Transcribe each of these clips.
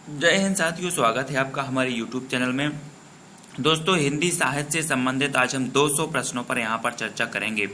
जय हिंद साथियों, स्वागत है आपका हमारे YouTube चैनल में। दोस्तों, हिंदी साहित्य से संबंधित आज हम 200 प्रश्नों पर यहाँ पर चर्चा करेंगे।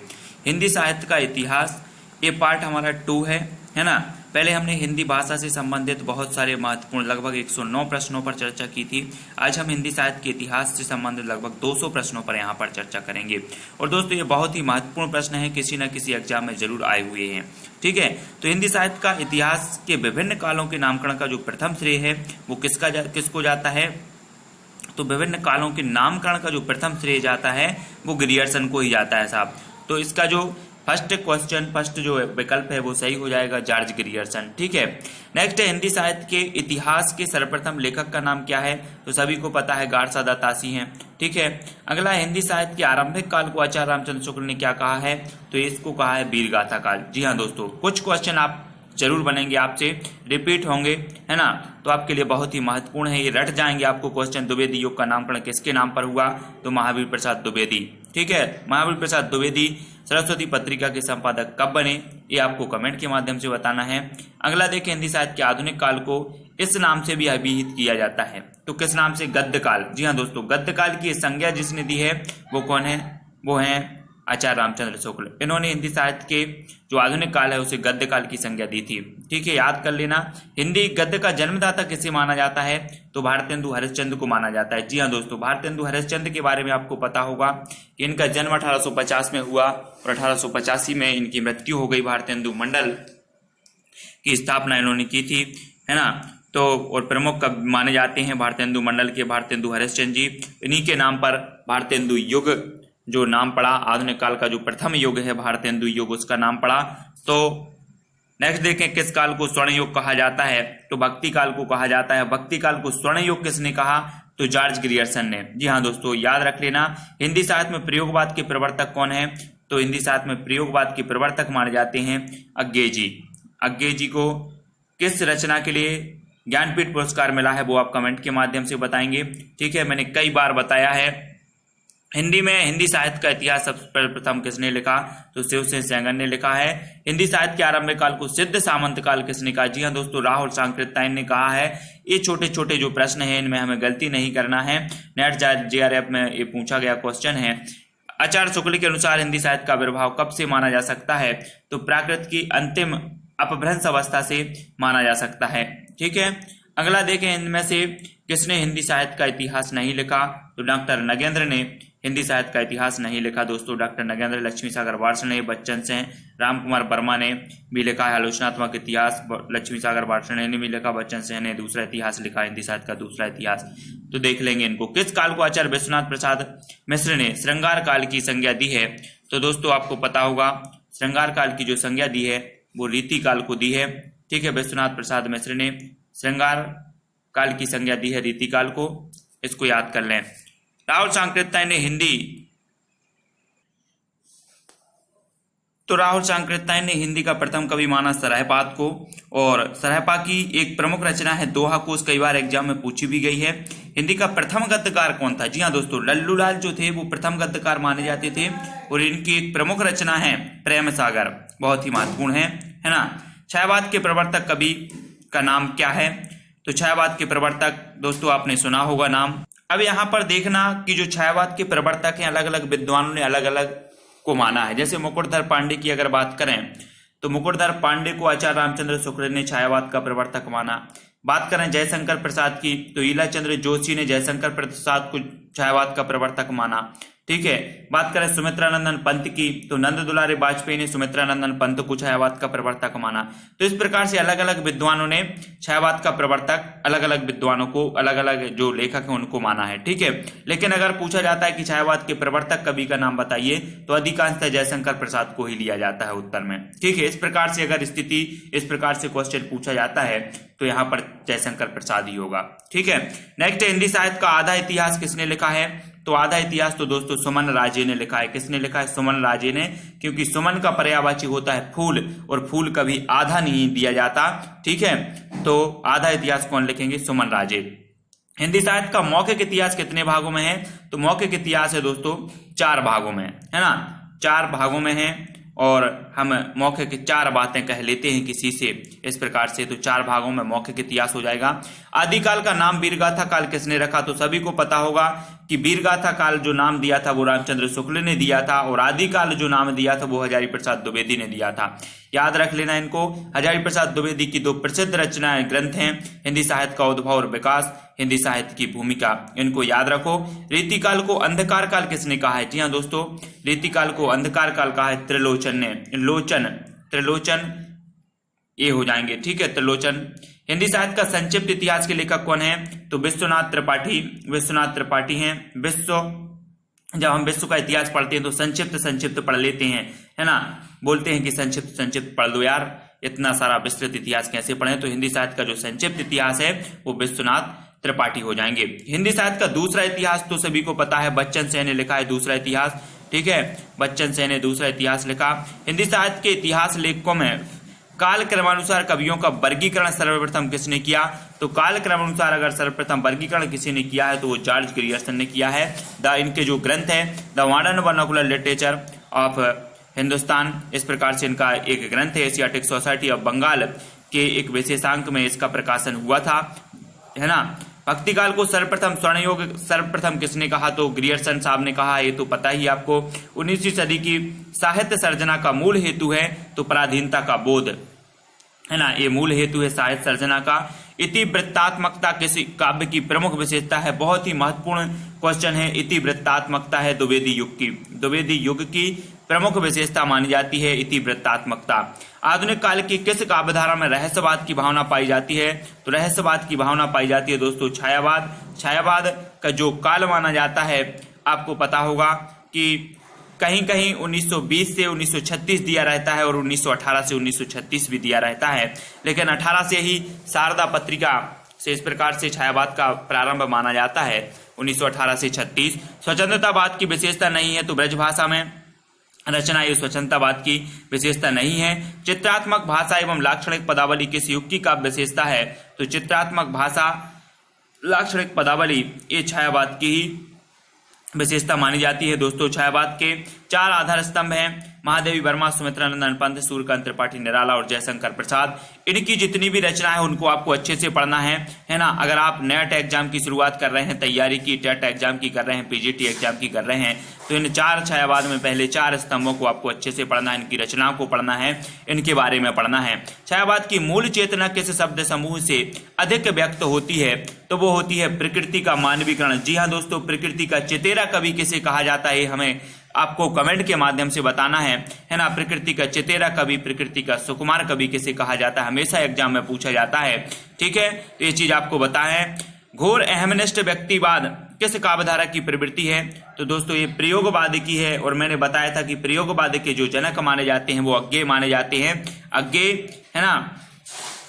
हिंदी साहित्य का इतिहास, ये पार्ट हमारा 2 है ना। पहले हमने हिंदी भाषा से संबंधित बहुत सारे महत्वपूर्ण लगभग 109 प्रश्नों पर चर्चा की थी। आज हम हिंदी साहित्य के इतिहास से संबंधित लगभग 200 प्रश्नों पर यहाँ पर चर्चा करेंगे। और दोस्तों, ये बहुत ही महत्वपूर्ण प्रश्न है, किसी न किसी एग्जाम में जरूर आए हुए हैं। ठीक है, तो हिंदी साहित्य का इतिहास के विभिन्न कालों के नामकरण का जो प्रथम श्रेय है वो किसको जाता है? तो विभिन्न कालों के नामकरण का जो प्रथम श्रेय जाता है वो ग्रियर्सन को ही जाता है साहब। तो इसका जो फर्स्ट जो विकल्प है वो सही हो जाएगा, जॉर्ज ग्रियर्सन। ठीक है, नेक्स्ट है हिंदी साहित्य के इतिहास के सर्वप्रथम लेखक का नाम क्या है? तो सभी को पता है, गारसादा तासी हैं। ठीक है, अगला हिंदी साहित्य के आरंभिक काल को आचार्य रामचंद्र शुक्ल ने क्या कहा है? तो इसको कहा है वीर गाथा काल। जी हाँ दोस्तों, कुछ क्वेश्चन आप जरूर बनेंगे, आपसे रिपीट होंगे, है ना। तो आपके लिए बहुत ही महत्वपूर्ण है, ये रट जाएंगे आपको क्वेश्चन। द्विवेदी योग का नामकरण किसके नाम पर हुआ? तो महावीर प्रसाद द्विवेदी। ठीक है, महावीर प्रसाद द्विवेदी सरस्वती पत्रिका के संपादक कब बने? ये आपको कमेंट के माध्यम से बताना है। अगला देखें, हिंदी साहित्य के आधुनिक काल को इस नाम से भी अभिहित किया जाता है। तो किस नाम से? गद्य काल। जी हाँ दोस्तों, गद्य काल की संज्ञा जिसने दी है वो कौन है? वो है आचार्य रामचंद्र शुक्ल। इन्होंने हिंदी साहित्य के जो आधुनिक काल है उसे गद्य काल की संज्ञा दी थी। ठीक है, याद कर लेना। हिंदी गद्य का जन्मदाता किसे माना जाता है? तो भारतेंदु हरिश्चंद्र को माना जाता है। जी हाँ दोस्तों, भारतेंदु हरिश्चंद्र के बारे में आपको पता होगा कि इनका जन्म 1850 में हुआ और 1885 में इनकी मृत्यु हो गई। भारतेंदु मंडल की स्थापना इन्होंने की थी, है ना। तो और प्रमुख कवि माने जाते हैं भारतेंदु मंडल के भारतेंदु हरिश्चंद्र जी। इन्हीं के नाम पर भारतेंदु युग जो नाम पड़ा, आधुनिक काल का जो प्रथम युग है भारतेंदु युग, उसका नाम पड़ा। तो नेक्स्ट देखें, किस काल को स्वर्ण युग कहा जाता है? तो भक्ति काल को कहा जाता है। भक्ति काल को स्वर्ण युग किसने कहा? तो जॉर्ज ग्रियर्सन ने। जी हाँ दोस्तों, याद रख लेना। हिंदी साहित्य में प्रयोगवाद के प्रवर्तक कौन है? तो हिंदी साहित्य में प्रयोगवाद के प्रवर्तक माने जाते हैं अज्ञे जी। अज्ञे जी को किस रचना के लिए ज्ञानपीठ पुरस्कार मिला है वो आप कमेंट के माध्यम से बताएंगे। ठीक है, मैंने कई बार बताया है, हिंदी में हिंदी साहित्य का इतिहास सर्वप्रथम किसने लिखा? तो शिव सिंह सैगन ने लिखा है। हिंदी साहित्य के आरंभिक काल को सिद्ध सामंत काल किसने कहा? जी हाँ दोस्तों, राहुल सांकृत्यायन ने कहा है। ये छोटे छोटे जो प्रश्न हैं इनमें हमें गलती नहीं करना है। नेट JRF में ये पूछा गया क्वेश्चन है। आचार्य शुक्ल के अनुसार हिंदी साहित्य का आविर्भाव कब से माना जा सकता है? तो प्राकृत की अंतिम अपभ्रंश अवस्था से माना जा सकता है। ठीक है, अगला देखें, इनमें से किसने हिंदी साहित्य का इतिहास नहीं लिखा? तो डॉक्टर नगेंद्र ने हिंदी साहित्य का इतिहास नहीं लिखा। दोस्तों, डॉक्टर नगेंद्र लक्ष्मी सागर वार्ष्णेय, बच्चन सेन, राम कुमार वर्मा ने भी लिखा है आलोचनात्मक इतिहास। लक्ष्मी सागर वार्ष्णेय ने भी लिखा, बच्चन सेन ने दूसरा इतिहास लिखा, हिंदी साहित्य का दूसरा इतिहास। तो देख लेंगे इनको। किस काल को आचार्य विश्वनाथ प्रसाद मिश्र ने श्रृंगार काल की संज्ञा दी है? तो दोस्तों, आपको पता होगा श्रृंगार काल की जो संज्ञा दी है वो रीति काल को दी है। ठीक है, विश्वनाथ प्रसाद मिश्र ने श्रृंगार काल की संज्ञा दी है रीति काल को, इसको याद कर लें। राहुल सांकृत्यायन ने हिंदी का प्रथम कवि माना सरहपात को। और सरहपा की एक प्रमुख रचना है दोहा कोश, कई बार एग्जाम में पूछी भी गई है। हिंदी का प्रथम गद्यकार कौन था? जी हाँ दोस्तों, लल्लूलाल जो थे वो प्रथम गद्यकार माने जाते थे। और इनकी एक प्रमुख रचना है प्रेम सागर, बहुत ही महत्वपूर्ण है ना। छायावाद के प्रवर्तक कवि का नाम क्या है? तो छायावाद के प्रवर्तक दोस्तों आपने सुना होगा नाम। अब यहाँ पर देखना कि जो छायावाद के प्रवर्तक हैं अलग अलग विद्वानों ने अलग अलग को माना है। जैसे मुकुटधर पांडे की अगर बात करें तो मुकुटधर पांडे को आचार्य रामचंद्र शुक्ल ने छायावाद का प्रवर्तक माना। बात करें जयशंकर प्रसाद की तो ईलाचंद्र जोशी ने जयशंकर प्रसाद को छायावाद का प्रवर्तक माना। ठीक है, बात करें सुमित्रानंदन पंत की तो नंद दुलारे वाजपेयी ने सुमित्रानंदन पंत को छायावाद का प्रवर्तक माना। तो इस प्रकार से अलग अलग विद्वानों ने छायावाद का प्रवर्तक अलग अलग विद्वानों को, अलग अलग जो लेखक हैं उनको माना है। ठीक है, लेकिन अगर पूछा जाता है कि छायावाद के प्रवर्तक कवि का नाम बताइए तो अधिकांशतः जयशंकर प्रसाद को ही लिया जाता है उत्तर में। ठीक है, इस प्रकार से अगर स्थिति, इस प्रकार से क्वेश्चन पूछा जाता है तो यहाँ पर जयशंकर प्रसाद ही होगा। ठीक है, नेक्स्ट, हिंदी साहित्य का आधा इतिहास किसने लिखा है? तो आधा इतिहास तो दोस्तों सुमन राजे ने लिखा है। किसने लिखा है? सुमन राजे ने, क्योंकि सुमन का पर्यायवाची होता है फूल और फूल कभी आधा नहीं दिया जाता। ठीक है, तो आधा इतिहास कौन लिखेंगे? सुमन राजे। हिंदी साहित्य का मौखिक इतिहास कितने भागों में है? तो मौखिक इतिहास है दोस्तों 4 भागों में, है ना, 4 भागों में है। और हम मौखिक 4 बातें कह लेते हैं किसी से, इस प्रकार से। तो 4 भागों में मौखिक इतिहास हो जाएगा। आदिकाल का नाम वीरगाथा काल किसने रखा? तो सभी को पता होगा कि वीरगाथा काल जो नाम दिया था वो रामचंद्र शुक्ल ने दिया था, और आदिकाल जो नाम दिया था वो हजारी प्रसाद द्विवेदी ने दिया था। याद रख लेना इनको। हजारी प्रसाद द्विवेदी की 2 प्रसिद्ध रचनाएं ग्रंथ हैं, हिंदी साहित्य का उद्भव और विकास, हिंदी साहित्य की भूमिका, इनको याद रखो। रीतिकाल को अंधकार काल किसने कहा है? जी हाँ दोस्तों, रीतिकाल को अंधकार काल कहा है त्रिलोचन ने। त्रिलोचन ये हो जाएंगे, ठीक है, त्रिलोचन। हिंदी साहित्य का संक्षिप्त इतिहास के लेखक कौन है? तो विश्वनाथ त्रिपाठी हैं। जब हम विश्व का इतिहास पढ़ते हैं तो संक्षिप्त पढ़ लेते हैं, है ना, बोलते हैं कि संक्षिप्त पढ़ लो यार, इतना सारा विस्तृत इतिहास कैसे पढ़ें? तो हिंदी साहित्य का जो संक्षिप्त इतिहास है वो विश्वनाथ त्रिपाठी हो जाएंगे। हिंदी साहित्य का दूसरा इतिहास तो सभी को पता है, बच्चन सेन ने लिखा है दूसरा इतिहास, ठीक है, बच्चन सेन ने दूसरा इतिहास लिखा। हिंदी साहित्य के इतिहास लेखकों में काल क्रमानुसार कवियों का वर्गीकरण सर्वप्रथम किसने किया? तो काल क्रमानुसार अगर सर्वप्रथम वर्गीकरण किसी ने किया है तो वो जॉर्ज ग्रियर्सन ने किया है। इनके जो ग्रंथ है the modern vernacular literature of Hindustan, इस प्रकार से इनका एक ग्रंथ है। एशियाटिक सोसाइटी ऑफ बंगाल के एक विशेषांक में इसका प्रकाशन हुआ था, है ना। भक्तिकाल को सर्वप्रथम किसने कहा? तो ग्रियर्सन साहब ने कहा, ये तो पता ही आपको। 19वीं सदी की साहित्य सर्जना का मूल हेतु है तो पराधीनता का बोध, है ना, ये मूल हेतु है साहित्य सर्जना का। इतिवृत्तात्मकता किसी काव्य की प्रमुख विशेषता है? बहुत ही महत्वपूर्ण क्वेश्चन है। इतिवृत्तात्मकता है द्विवेदी युग की प्रमुख विशेषता मानी जाती है इतिवृत्तात्मकता। आधुनिक काल की किस काव्यधारा में रहस्यवाद की भावना पाई जाती है? तो रहस्यवाद की भावना पाई जाती है दोस्तों छायावाद का जो काल माना जाता है, आपको पता होगा कि कहीं कहीं 1920 से 1936 दिया रहता है और 1918 से 1936 भी दिया रहता है, लेकिन 18 से ही शारदा पत्रिका से इस प्रकार से छायावाद का प्रारंभ माना जाता है, 1918 से 36। स्वतंत्रतावाद की विशेषता नहीं है तो ब्रजभाषा में रचना ये स्वतंत्रतावाद की विशेषता नहीं है। चित्रात्मक भाषा एवं लाक्षणिक पदावली किस युग की का विशेषता है? तो चित्रात्मक भाषा लाक्षणिक पदावली ये छायावाद की ही विशेषता मानी जाती है दोस्तों। छायावाद के 4 आधार स्तंभ हैं, महादेवी वर्मा, सुमित्रा नंदन पंत, सूर्यकांत त्रिपाठी निराला और जयशंकर प्रसाद। इनकी जितनी भी रचना है उनको आपको अच्छे से पढ़ना है ना। अगर आप नेट एग्जाम की शुरुआत कर रहे हैं, तैयारी की, टेट एग्जाम की कर रहे हैं, पीजीटी एग्जाम की कर रहे हैं, तो इन 4 छायावाद में पहले 4 स्तंभों को आपको अच्छे से पढ़ना है, इनकी रचनाओं को पढ़ना है, इनके बारे में पढ़ना है। छायावाद की मूल चेतना किस शब्द समूह से अधिक व्यक्त होती है? तो वो होती है प्रकृति का मानवीकरण। जी हाँ दोस्तों, प्रकृति का चेतेरा कवि किसे कहा जाता है, हमें आपको कमेंट के माध्यम से बताना है ना। प्रकृति का चेतेरा कवि, प्रकृति का सुकुमार कवि किसे कहा जाता है? हमेशा एग्जाम में पूछा जाता है, ठीक है, तो ये चीज आपको बताएं। घोर अहमनिष्ठ व्यक्तिवाद किस काव्यधारा की प्रवृत्ति है? तो दोस्तों ये प्रयोगवाद की है, और मैंने बताया था कि प्रयोगवाद के जो जनक माने जाते हैं वो अज्ञे माने जाते हैं। अज्ञे, है ना,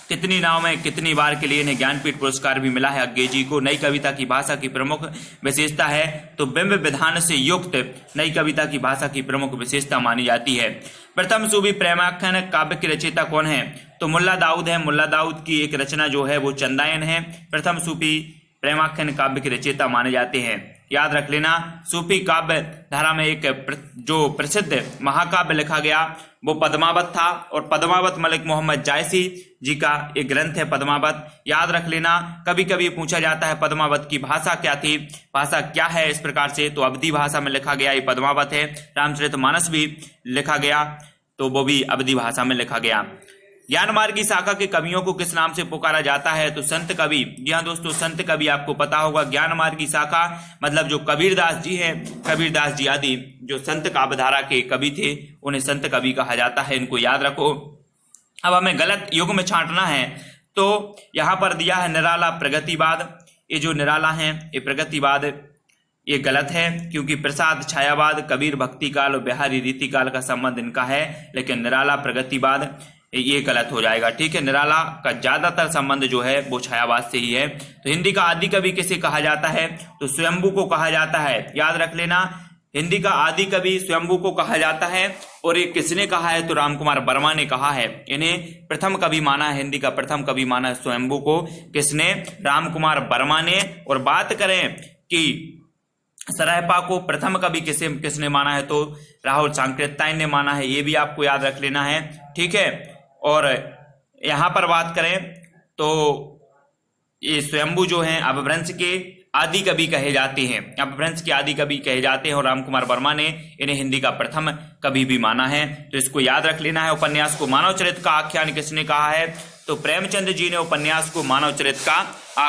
कितनी नाव में कितनी बार के लिए इन्हें ज्ञानपीठ पुरस्कार भी मिला है अज्ञे जी को। नई कविता की भाषा की प्रमुख विशेषता है तो बिंब विधान से युक्त नई कविता की भाषा की प्रमुख विशेषता मानी जाती है। प्रथम सूफी प्रेमाख्यान काव्य के रचयिता कौन है? तो मुल्ला दाऊद है। मुल्ला दाऊद की एक रचना जो है वो चंदायन है, प्रथम सूफी प्रेमाख्यान काव्य के रचयिता माने जाते हैं। याद रख लेना, सूफी काव्य धारा में एक जो प्रसिद्ध महाकाव्य लिखा गया वो पद्मावत था, और पद्मावत मलिक मोहम्मद जायसी जी का एक ग्रंथ है पद्मावत। याद रख लेना, कभी कभी पूछा जाता है पद्मावत की भाषा क्या थी, भाषा क्या है, इस प्रकार से। तो अवधी भाषा में लिखा गया ये पद्मावत है। रामचरितमानस भी लिखा गया तो वो भी अवधी भाषा में लिखा गया। ज्ञान मार्ग की शाखा के कवियों को किस नाम से पुकारा जाता है? तो संत कवि। जी हाँ दोस्तों, संत कवि आपको पता होगा। ज्ञान मार्ग की शाखा मतलब जो कबीरदास जी हैं, कबीरदास जी आदि जो संत काव्यधारा के कवि थे उन्हें संत कवि कहा जाता है, इनको याद रखो। अब हमें गलत युग में छांटना है तो यहाँ पर दिया है निराला प्रगतिवाद। ये जो निराला है ये प्रगतिवाद ये गलत है, क्योंकि प्रसाद छायावाद, कबीर भक्ति काल और बिहारी रीति काल का संबंध इनका है, लेकिन निराला प्रगतिवाद ये गलत हो जाएगा, ठीक है। निराला का ज्यादातर संबंध जो है वो छायावाद से ही है। तो हिंदी का आदि कवि किसे कहा जाता है? तो स्वयंभू को कहा जाता है। याद रख लेना, हिंदी का आदि कवि स्वयंभू को कहा जाता है। और ये किसने कहा है? तो रामकुमार वर्मा ने कहा है। इन्हें प्रथम कवि माना है, हिंदी का प्रथम कवि माना है स्वयंभू को। किसने? रामकुमार वर्मा ने। और बात करें कि सरायपा को प्रथम कवि किसने माना है? तो राहुल सांकृत्यायन ने माना है, ये भी आपको याद रख लेना है, ठीक है। और यहां पर बात करें तो ये स्वयंभू जो हैं अपभ्रंश के आदि कवि कहे जाते हैं, अपभ्रंश के आदि कवि कहे जाते हैं, और रामकुमार वर्मा ने इन्हें हिंदी का प्रथम कवि भी माना है, तो इसको याद रख लेना है। उपन्यास को मानव चरित्र का आख्यान किसने कहा है? तो प्रेमचंद जी ने उपन्यास को मानव चरित्र का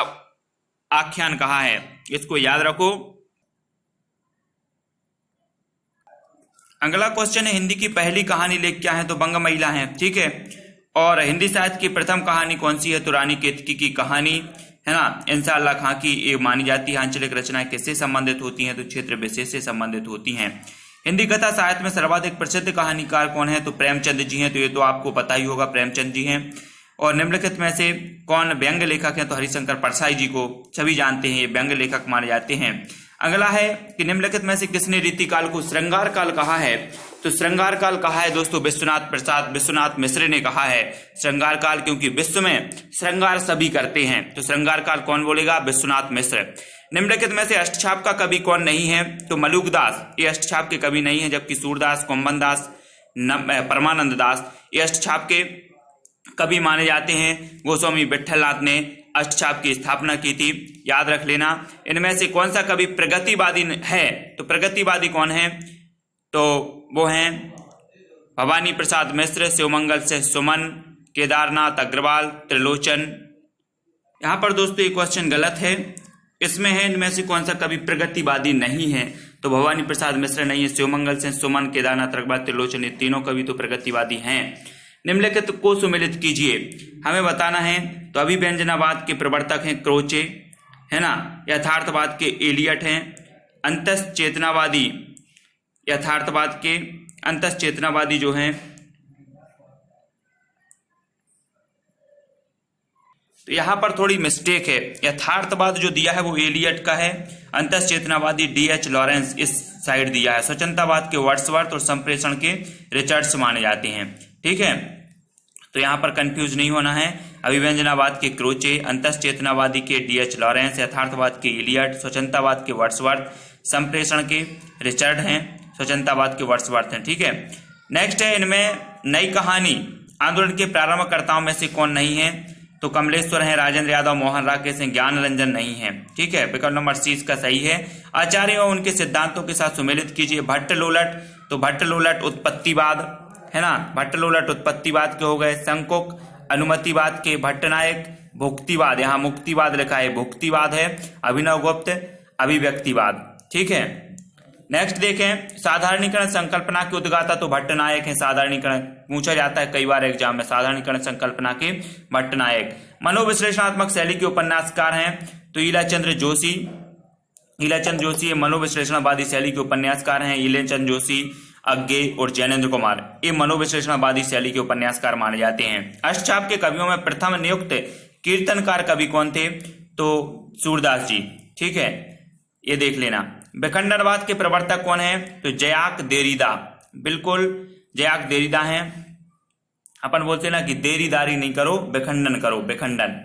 आख्यान कहा है, इसको याद रखो। अगला क्वेश्चन है, हिंदी की पहली कहानी लेख क्या है? तो बंग महिला है, ठीक है। और हिंदी साहित्य की प्रथम कहानी कौन सी है? तो रानी केतकी की कहानी, है ना, इंसाअल्लाह खां की ये मानी जाती है। आंचलिक रचनाएं किससे संबंधित होती हैं? तो क्षेत्र विशेष से संबंधित होती हैं। हिंदी कथा साहित्य में सर्वाधिक प्रसिद्ध कहानीकार कौन है? तो प्रेमचंद जी हैं, तो ये तो आपको पता ही होगा, प्रेमचंद जी हैं। और निम्नलिखित में से कौन व्यंग लेखक है? तो हरिशंकर परसाई जी को सभी जानते हैं, ये व्यंग लेखक माने जाते हैं। अगला है कि निम्नलिखित में से किसने रीतिकाल को श्रृंगार काल कहा है? तो श्रृंगार काल कहा है दोस्तों विश्वनाथ मिश्र ने कहा है श्रृंगार काल, क्योंकि विश्व में श्रृंगार सभी करते हैं, तो श्रृंगार काल कौन बोलेगा? विश्वनाथ मिश्र। निम्नलिखित में से अष्टछाप का कवि कौन नहीं है? तो मलुकदास, ये अष्टछाप के कवि नहीं है, जबकि सूरदास, कुंभन दास, परमानंद दास ये अष्टछाप के कवि माने जाते हैं। गोस्वामी विट्ठलनाथ ने अष्टछाप की स्थापना की थी, याद रख लेना। इनमें से कौन सा कवि प्रगतिवादी है? तो प्रगतिवादी कौन है? तो वो हैं भवानी प्रसाद मिश्र, शिवमंगल से सुमन, केदारनाथ अग्रवाल, त्रिलोचन। यहां पर दोस्तों ये क्वेश्चन गलत है, इसमें है इनमें से कौन सा कवि प्रगतिवादी नहीं है? तो भवानी प्रसाद मिश्र नहीं है, शिवमंगल से सुमन, केदारनाथ अग्रवाल, त्रिलोचन, ये तीनों कवि तो प्रगतिवादी हैं। निम्नलिखित को सुमेलित कीजिए, हमें बताना है। तो अभिव्यंजनावाद के प्रवर्तक हैं क्रोचे, है ना, यथार्थवाद के एलियट हैं, अंतश्चेतनावादी, यथार्थवाद के अंतश्चेतनावादी जो हैं, तो यहां पर थोड़ी मिस्टेक है, यथार्थवाद जो दिया है वो एलियट का है, अंतश्चेतनावादी D.H. लॉरेंस इस साइड दिया है, स्वतंत्रवाद के वर्ड्सवर्थ और संप्रेषण के रिचर्ड्स माने जाते हैं, ठीक है। तो यहां पर कंफ्यूज नहीं होना है। अभिव्यंजनावाद के क्रोचे, अंतश्चेतनावादी के D.H. लॉरेंस, यथार्थवाद के एलियट, स्वतंत्रवाद के वर्ड्सवर्थ, संप्रेषण के रिचर्ड हैं, स्वतंत्रवाद के वर्ड्सवर्थ हैं, ठीक है। नेक्स्ट है, इनमें नई कहानी आंदोलन के प्रारंभकर्ताओं में से कौन नहीं है? तो कमलेश्वर हैं, राजेंद्र यादव, मोहन राकेश हैं, ज्ञान रंजन नहीं है, ठीक है। विकल्प नंबर सी इसका सही है। आचार्य और उनके सिद्धांतों के साथ सुमेलित कीजिए। भट्टलोलट, तो भट्टलोलट उत्पत्तिवाद, है ना, भट्टलोलट उत्पत्तिवाद के हो गए। शंकुक अनुमतिवाद के, भट्टनायक भुक्तिवाद, यहाँ मुक्तिवाद लिखा है, भुक्तिवाद है। अभिनव गुप्त अभिव्यक्तिवाद, ठीक है। नेक्स्ट देखें, साधारणीकरण संकल्पना के उद्गाता तो भट्टनायक है। साधारणीकरण पूछा जाता है कई बार एग्जाम में, साधारणीकरण संकल्पना के भट्टनायक। मनोविश्लेषणात्मक शैली के उपन्यासकार हैं तो ईलाचंद्र जोशी, ईलाचंद जोशी मनोविश्लेषणवादी शैली के उपन्यासकार हैं। ईलाचंद जोशी, अज्ञे और जैनेन्द्र कुमार ये मनोविश्लेषणवादी शैली के उपन्यासकार माने जाते हैं। अष्टछाप के कवियों में प्रथम नियुक्त कीर्तनकार कवि कौन थे? तो सूरदास जी, ठीक है, ये देख लेना। विखंडनवाद के प्रवर्तक कौन है? तो जयाक देरीदा, बिल्कुल जयाक देरीदा हैं। अपन बोलते ना कि देरीदारी नहीं करो, विखंडन करो, विखंडन,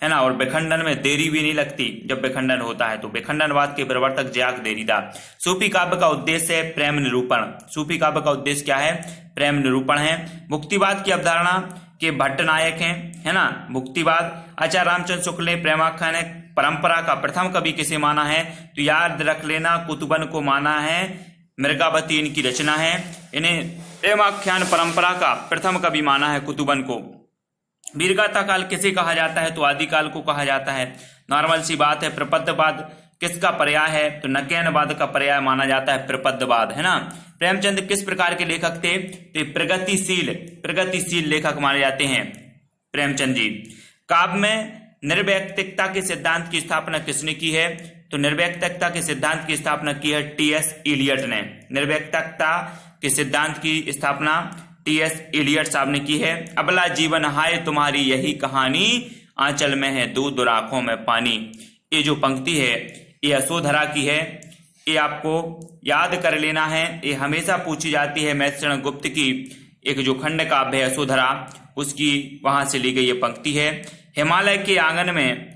है ना, और विखंडन में देरी भी नहीं लगती जब विखंडन होता है। तो विखंडनवाद के प्रवर्तक जयाक देरीदा। सूफी काव्य का उद्देश्य है प्रेम निरूपण। सूफी काव्य का उद्देश्य क्या है? प्रेम निरूपण है। मुक्तिवाद की अवधारणा के भट्टनायक हैं, है ना, मुक्तिवाद। आचार्य रामचंद्र शुक्ल ने प्रेमाख्यान परंपरा का प्रथम कवि किसे माना है? तो याद रख लेना, कुतुबन को माना है। मृगावती इनकी रचना है। इन्हें प्रेमाख्यान परंपरा का प्रथम कवि माना है, कुतुबन को। वीरगाथा काल किसे कहा जाता है? तो आदिकाल को कहा जाता है। नॉर्मल सी बात है। प्रपद्यवाद किसका पर्याय है? तो नकयनवाद का पर्याय माना जाता है प्रपद्यवाद, है ना। प्रेमचंद किस प्रकार के लेखक थे? तो प्रगतिशील लेखक माने जाते हैं प्रेमचंद जी। काव्य में निर्वैयक्तिकता के सिद्धांत की स्थापना किसने की है? तो निर्वैयक्तिकता के सिद्धांत की स्थापना की है T.S. एलियट ने। निर्वैयक्तिकता के सिद्धांत की स्थापना T.S. एलियट साहब ने की है। अबला जीवन हाय तुम्हारी यही कहानी, आंचल में है दूध और आंखों में पानी। ये जो पंक्ति है ये यशोधरा की है, ये आपको याद कर लेना है। ये हमेशा पूछी जाती है। मैत्रेय गुप्त की एक जो खंड काव्य है यशोधरा, उसकी वहां से ली गई ये पंक्ति है। हिमालय के आंगन में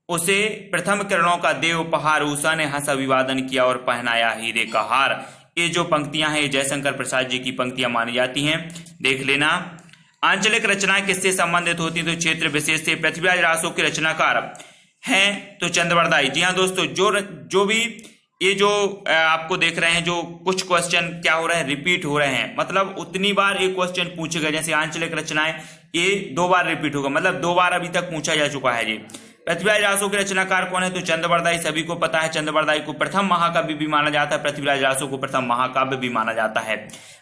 उसे प्रथम किरणों का देव उपहार, उषा ने हंस अभिवादन किया और पहनाया हीरे का हार। ये जो पंक्तियां हैं जयशंकर प्रसाद जी की पंक्तियां मानी जाती हैं, देख लेना। आंचलिक रचनाएं किससे संबंधित होती हैं? तो क्षेत्र विशेष से। पृथ्वीराज रासो के रचनाकार हैं तो चंद्रवरदाई। जी हाँ दोस्तों, जो भी ये जो आपको देख रहे हैं, जो कुछ क्वेश्चन क्या हो रहे हैं, रिपीट हो रहे हैं, मतलब उतनी बार एक क्वेश्चन पूछेगा। जैसे आंचलिक रचनाएं, ये 2 बार रिपीट होगा, मतलब 2 बार अभी तक पूछा जा चुका है जी। पृथ्वीराज रासो के रचनाकार कौन है? तो चंद्रवरदाई, सभी को पता है। चंद्रवरदाई को प्रथम महाकाव्य भी माना जाता है, पृथ्वीराज रासो को प्रथम महाकाव्य भी माना जाता है।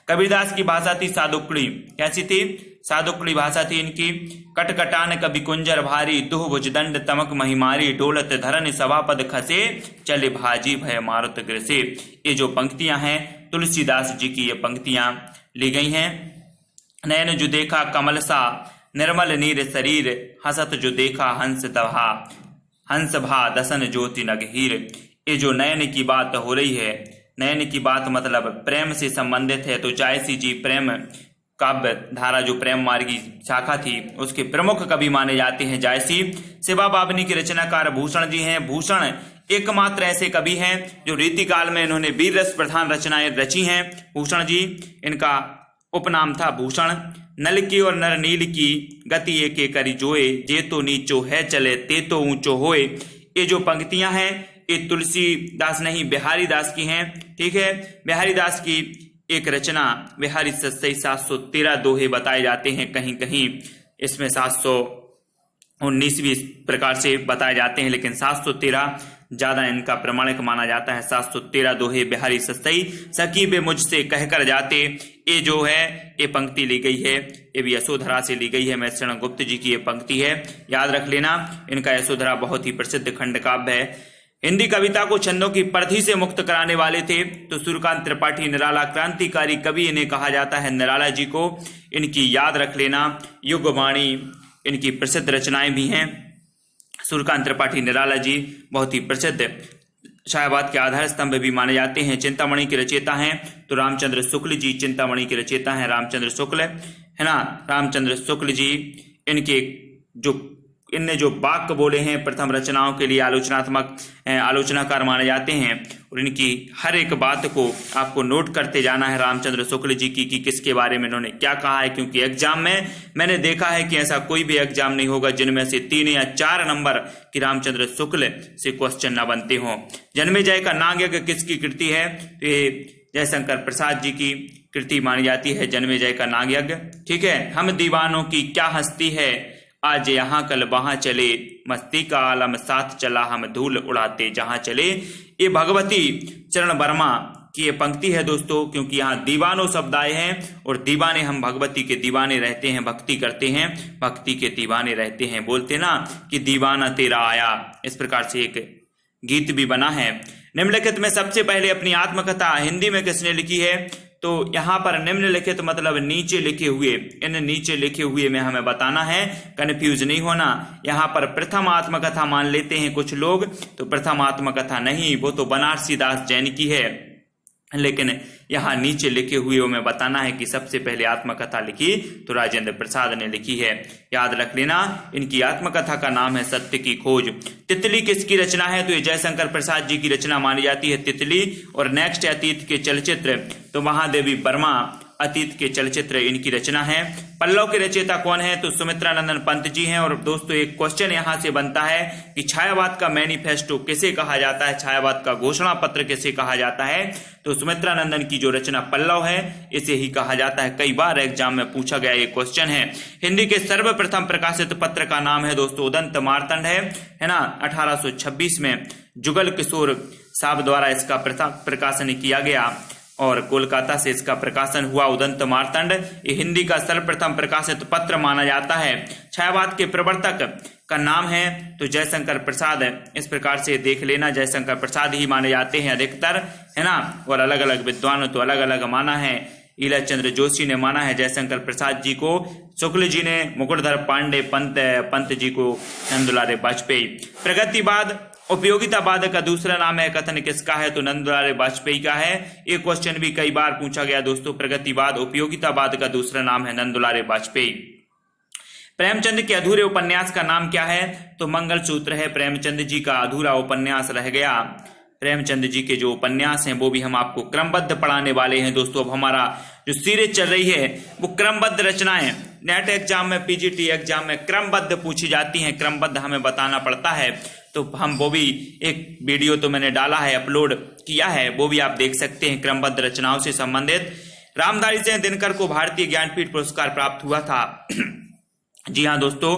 कबीरदास की भाषा थी सादुक्कड़ी। कैसी थी? सादुक्कड़ी भाषा थी इनकी। कटकटान कवि कुंजर भारी, दुह भुजदंड तमक महिमारी, डोलत धरन सभापद खसे, चले भाजी भय मारुत ग्रसे। ये जो पंक्तियां हैं तुलसीदास जी की, ये पंक्तियां ली गई हैं। नयन जो देखा कमल सा, निर्मल नीर शरीर, हसत जो देखा हंस दहा, हंस भा दसन ज्योति नगहीर। ये जो नयन की बात हो रही है, नयन की बात मतलब प्रेम से संबंधित है। तो जायसी जी प्रेम काव्य धारा, जो प्रेम मार्गी शाखा थी, उसके प्रमुख कवि माने जाते हैं जायसी। सेवा बाबनी के रचनाकार भूषण जी हैं। भूषण एकमात्र ऐसे कवि हैं जो रीतिकाल में इन्होंने वीर रस प्रधान रचनाएं रची हैं। भूषण जी, इनका उपनाम था भूषण। नल की और नर नील की, गति एके करी जोए, जे तो नीचो है चले, ते तो ऊंचो होए। ये जो पंक्तियां हैं ये तुलसीदास नहीं, बिहारी दास की हैं। ठीक है, बिहारी दास की एक रचना बिहारी सत्सई 713 दोहे बताए जाते हैं, कहीं कहीं इसमें 719 भी इस प्रकार से बताए जाते हैं, लेकिन 713 ज्यादा इनका प्रमाणिक माना जाता है। 713 दोहे बिहारी सत्सई, सकी बे मुझसे कहकर जाते। ये जो है ये पंक्ति ली गई है, ये भी यशोधरा से ली गई है। मैत्रेय गुप्त जी की ये पंक्ति है, याद रख लेना। इनका यशोधरा बहुत ही प्रसिद्ध खंड काव्य है। हिंदी कविता को छंदों की परिधि से मुक्त कराने वाले थे तो सूर्यकांत त्रिपाठी निराला, क्रांतिकारी कवि इन्हें कहा जाता है, निराला जी को। इनकी याद रख लेना। युगवाणी इनकी प्रसिद्ध रचनाएं भी हैं। सूर्यकांत त्रिपाठी निराला जी बहुत ही प्रसिद्ध शायाबाद के आधार स्तंभ भी माने जाते हैं। चिंतामणि के रचयिता हैं तो रामचंद्र शुक्ल जी चिंतामणि के रचयिता हैं, रामचंद्र शुक्ल है ना। रामचंद्र शुक्ल जी इनके इनने जो वाक्य बोले हैं प्रथम रचनाओं के लिए आलोचनाकार माने जाते हैं, और इनकी हर एक बात को आपको नोट करते जाना है रामचंद्र शुक्ल जी की कि किसके बारे में इन्होंने क्या कहा है। क्योंकि एग्जाम में मैंने देखा है कि ऐसा कोई भी एग्जाम नहीं होगा जिनमें से 3 या 4 नंबर की रामचंद्र शुक्ल से क्वेश्चन न बनते हों। जन्मेजय का नाग यज्ञ किसकी कृति है? तो ये जयशंकर प्रसाद जी की कृति मानी जाती है, जन्मेजय का नाग यज्ञ। ठीक है। हम दीवानों की क्या हस्ती है, आज यहाँ कल वहां चले, मस्ती का आलम साथ चला, हम धूल उड़ाते जहां चले। ये भगवती चरण वर्मा की ये पंक्ति है दोस्तों, क्योंकि यहाँ दीवानो शब्द आए हैं और दीवाने, हम भगवती के दीवाने रहते हैं, भक्ति करते हैं, भक्ति के दीवाने रहते हैं। बोलते ना कि दीवाना तेरा आया, इस प्रकार से एक गीत भी बना है। निम्नलिखित में सबसे पहले अपनी आत्मकथा हिंदी में किसने लिखी है? तो यहाँ पर निम्नलिखित मतलब नीचे लिखे हुए, इन नीचे लिखे हुए में हमें बताना है, कंफ्यूज नहीं होना। यहाँ पर प्रथम आत्मकथा मान लेते हैं कुछ लोग, तो प्रथम आत्मकथा नहीं, वो तो बनारसी दास जैन की है, लेकिन यहाँ नीचे लिखे हुए में बताना है कि सबसे पहले आत्मकथा लिखी तो राजेंद्र प्रसाद ने लिखी है। याद रख लेना। इनकी आत्मकथा का नाम है सत्य की खोज। तितली किसकी रचना है? तो ये जयशंकर प्रसाद जी की रचना मानी जाती है तितली। और नेक्स्ट अतीत के चलचित्र, तो महादेवी वर्मा अतीत के चलचित्र इनकी रचना है। पल्लव के रचयिता कौन है? तो सुमित्रानंदन पंत जी हैं। और दोस्तों एक क्वेश्चन यहां से बनता है कि छायावाद का मैनिफेस्टो किसे कहा जाता है, छायावाद का घोषणा पत्र किसे कहा जाता है? तो सुमित्रानंदन की जो रचना पल्लव है इसे ही कहा जाता है। कई बार एग्जाम में पूछा गया ये क्वेश्चन है। हिंदी के सर्वप्रथम प्रकाशित पत्र का नाम है दोस्तों उदंत मार्तंड है ना। 1826 में जुगल किशोर साहब द्वारा इसका प्रकाशन किया गया और कोलकाता से इसका प्रकाशन हुआ। उदंत मार्तंड ये हिंदी का सर्वप्रथम प्रकाशित पत्र माना जाता है। छायावाद के प्रवर्तक का नाम है तो जयशंकर प्रसाद, इस प्रकार से देख लेना, जयशंकर प्रसाद ही माने जाते हैं अधिकतर, है ना। और अलग अलग विद्वानों तो अलग अलग माना है। ईला चंद्र जोशी ने माना है जयशंकर प्रसाद जी को, शुक्ल जी ने, मुकुटधर पांडे पंत जी को, नंदुलारे वाजपेयी। प्रगतिवाद उपयोगितावाद का दूसरा नाम है, कथन किसका है? तो नंदुलारे वाजपेयी का है। ये क्वेश्चन भी कई बार पूछा गया दोस्तों। प्रगतिवाद उपयोगितावाद का दूसरा नाम है नंदुलारे वाजपेयी। प्रेमचंद के अधूरे उपन्यास का नाम क्या है? तो मंगलसूत्र है प्रेमचंद जी का अधूरा उपन्यास रह गया। प्रेमचंद जी के जो उपन्यास हैं वो भी हम आपको क्रमबद्ध पढ़ाने वाले हैं दोस्तों। अब हमारा जो सीरीज चल रही है वो क्रमबद्ध रचनाएं नेट एग्जाम में, पीजीटी एग्जाम में क्रमबद्ध पूछी जाती हैं, क्रमबद्ध हमें बताना पड़ता है। तो हम वो भी एक वीडियो तो मैंने डाला है, अपलोड किया है, वो भी आप देख सकते हैं। क्रमबद्ध रचनाओं से संबंधित रामधारी सिंह दिनकर को भारतीय ज्ञानपीठ पुरस्कार प्राप्त हुआ था। जी हाँ दोस्तों,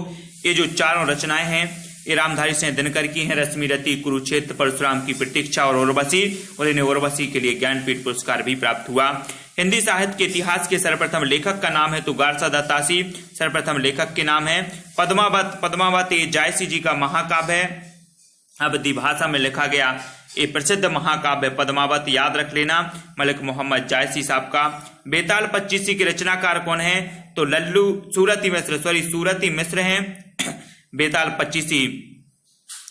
ये जो चारों रचनाएं हैं ये रामधारी सिंह दिनकर की हैं। रश्मि रति, कुरुक्षेत्र, परशुराम की प्रतीक्षा और उर्वशी, और इन्हें उर्वशी के लिए ज्ञानपीठ पुरस्कार भी प्राप्त हुआ। हिंदी साहित्य के इतिहास के सर्वप्रथम लेखक का नाम है तो गारसा दत्तासी सर्वप्रथम लेखक के नाम है। पद्मावत, पद्मावत ये जायसी जी का महाकाव्य है, अवधी भाषा में लिखा गया ये प्रसिद्ध महाकाव्य पद्मावत, याद रख लेना, मलिक मोहम्मद जायसी साहब का। बेताल पच्चीसी के रचनाकार कौन है? तो लल्लू सूरती मिश्र, सूरती मिश्र हैं। बेताल पच्चीसी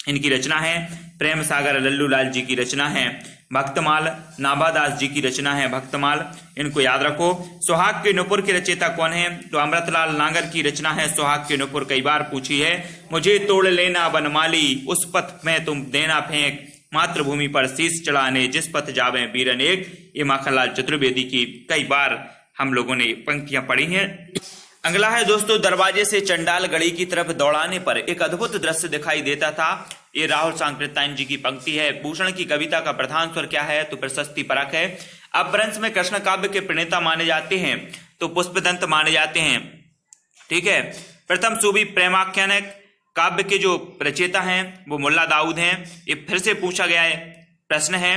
इनकी रचना है। प्रेम सागर लल्लू लाल जी की रचना है। भक्तमाल नाभादास जी की रचना है भक्तमाल, इनको याद रखो। सुहाग के नुपुर के रचयिता कौन है? तो अमृतलाल नागर की रचना है सुहाग के नुपुर, कई बार पूछी है। मुझे तोड़ लेना बनमाली, उस पथ में तुम देना फेंक, मातृभूमि पर शीश चढ़ाने जिस पथ जावे वीर अनेक, ये माखनलाल चतुर्वेदी की कई बार हम लोगों ने पंक्तियां पढ़ी हैं। अगला है दोस्तों, दरवाजे से चंडाल गढ़ी की तरफ दौड़ाने पर एक अद्भुत दृश्य दिखाई देता था। ये राहुल सांकृत्यायन जी की पंक्ति है। भूषण की कविता का प्रधान स्वर क्या है? तो प्रशस्ति परक है। अपभ्रंश में कृष्ण काव्य के प्रणेता माने जाते हैं तो पुष्पदंत माने जाते हैं, ठीक है। प्रथम सूबी प्रेमाख्यान काव्य के जो रचयिता हैं वो मुल्ला दाऊद हैं, ये फिर से पूछा गया है प्रश्न है।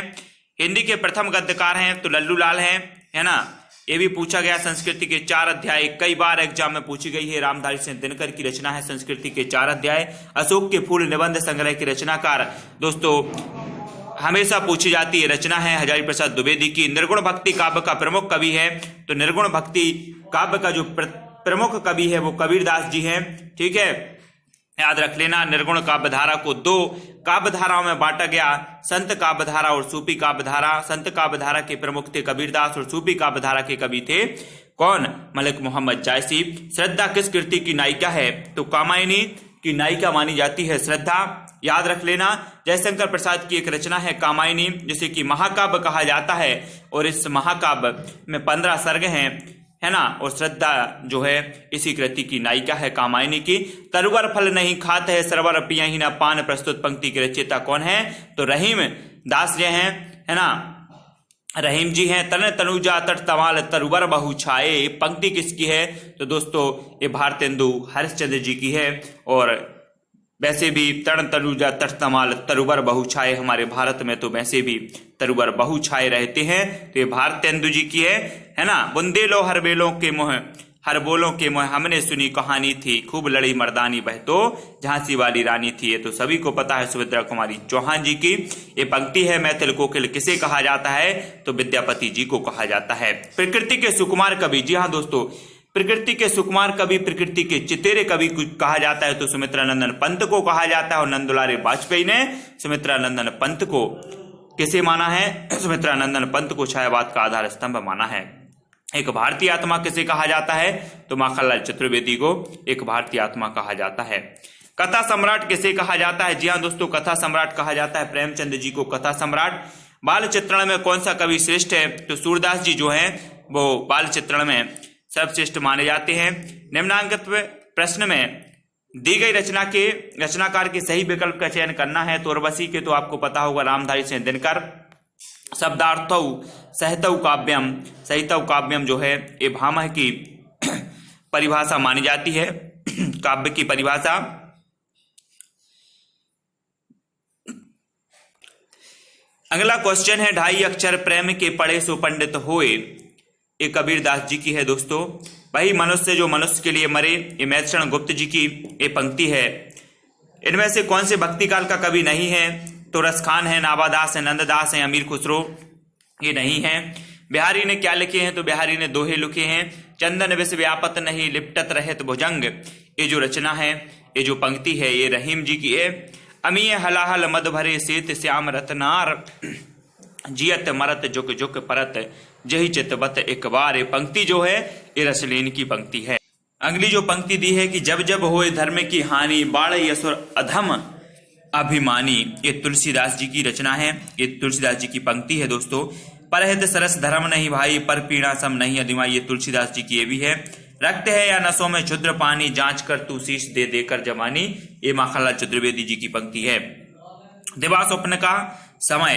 हिंदी के प्रथम गद्यकार हैं तो लल्लू लाल हैं, है ना, ये भी पूछा गया। संस्कृति के 4 अध्याय कई बार एग्जाम में पूछी गई है। रामधारी सिंह दिनकर की रचना है संस्कृति के 4 अध्याय। अशोक के फूल निबंध संग्रह के रचनाकार दोस्तों हमेशा पूछी जाती है रचना है हजारी प्रसाद द्विवेदी की। निर्गुण भक्ति काव्य का प्रमुख कवि है तो निर्गुण भक्ति काव्य का जो प्रमुख कवि है वो कबीरदास जी हैं, ठीक है, याद रख लेना। निर्गुण काव्य धारा को 2 काव्य धाराओं में बांटा गया, संत काव्य धारा और सूफी काव्य धारा। संत काव्य धारा के प्रमुख थे कबीरदास और सूफी काव्य धारा के कवि थे कौन? मलिक मोहम्मद जायसी। श्रद्धा किस कृति की नायिका है? तो कामायनी की नायिका मानी जाती है श्रद्धा, याद रख लेना। जयशंकर प्रसाद की एक रचना है कामायनी जिसे कि महाकाव्य कहा जाता है और इस महाकाव्य में 15 सर्ग हैं, है ना, और श्रद्धा जो है इसी कृति की नायिका है कामायनी की। तरुवर फल नहीं खात है सरवर पिया ही ना पान, प्रस्तुत पंक्ति के रचयिता कौन है? तो रहीम दास जी हैं, है ना, रहीम जी हैं। तन तनुजा तट तमाल तरुवर बहु छाए, पंक्ति किसकी है? तो दोस्तों ये भारतेंदु हरिश्चंद्र जी की है। और वैसे भी तन तनुजा तट तमाल तरुवर बहु छाए, हमारे भारत में तो वैसे भी तरुवर बहु छाए रहते हैं, तो ये भारतेंदु जी की है ना। बुंदेलो हर बेलों के मुँह हर बोलों के मुँह, हमने सुनी कहानी थी, खूब लड़ी मर्दानी बह तो झांसी वाली रानी थी। ये तो सभी को पता है, सुभद्रा कुमारी चौहान जी की ये पंक्ति है। मैथिल कोकिल किसे कहा जाता है? तो विद्यापति जी को कहा जाता है। प्रकृति के सुकुमार कवि, जी हाँ दोस्तों, प्रकृति के सुकुमार कवि, प्रकृति के चितेरे कवि कहा जाता है तो सुमित्रा नंदन पंत को कहा जाता है। और नंदुलारे वाजपेयी ने सुमित्रा नंदन पंत को किसे माना है? सुमित्रा नंदन पंत को छायावाद का आधार स्तंभ माना है। एक भारतीय आत्मा किसे कहा जाता है? तो माखनलाल चतुर्वेदी को एक भारतीय आत्मा कहा जाता है। कथा सम्राट किसे कहा जाता है? जी हाँ दोस्तों, कथा सम्राट कहा जाता है प्रेमचंद जी को कथा सम्राट। बाल चित्रण में कौन सा कवि श्रेष्ठ है? तो सूरदास जी जो है वो बाल चित्रण में सर्वश्रेष्ठ माने जाते हैं। निम्नांकित प्रश्न में दी गई रचना के रचनाकार के सही विकल्प का चयन करना है। तो उर्वशी के तो आपको पता होगा रामधारी सिंह दिनकर। शब्दार्थौ सहतौ काव्यम, सहितौ काव्यम जो है ये भामह की परिभाषा मानी जाती है, काव्य की परिभाषा। अगला क्वेश्चन है, 2.5 अक्षर प्रेम के पढ़े सो पंडित होए, ये कबीरदास जी की है दोस्तों। वही मनुष्य जो मनुष्य के लिए मरे, ये मैत्रेय गुप्त जी की ये पंक्ति है। इनमें से कौन से भक्ति काल का कवि नहीं है? तो रसखान है, नाभादास है, नंददास है, अमीर खुसरो, ये नहीं है। बिहारी ने क्या लिखे हैं? तो बिहारी ने दोहे लिखे हैं। चंदन विष व्यापत नहीं लिपटत रहत भुजंग, ये जो रचना है, ये जो पंक्ति है, ये रहीम जी की है। अमीय हलाहल मद भरे सेत श्याम रतनार, जियत मरत जुक जुक परत जही चितवत एक बार, ये पंक्ति जो है ये रसलीन की पंक्ति है। अगली जो पंक्ति दी है कि जब जब होए धर्म की हानि बाढ़ असुर अधम अभिमानी, ये तुलसीदास जी की रचना है, ये तुलसीदास जी की पंक्ति है दोस्तों। परहित सरस धर्म नहीं भाई पर पीड़ा सम नहीं अधिमाई, ये तुलसीदास जी की ये भी है। रक्त है या नसों में क्षुद्र पानी जांच कर तू शीश दे देकर जवानी, ये माखनलाल चतुर्वेदी जी की पंक्ति है। दिवा स्वप्न का समय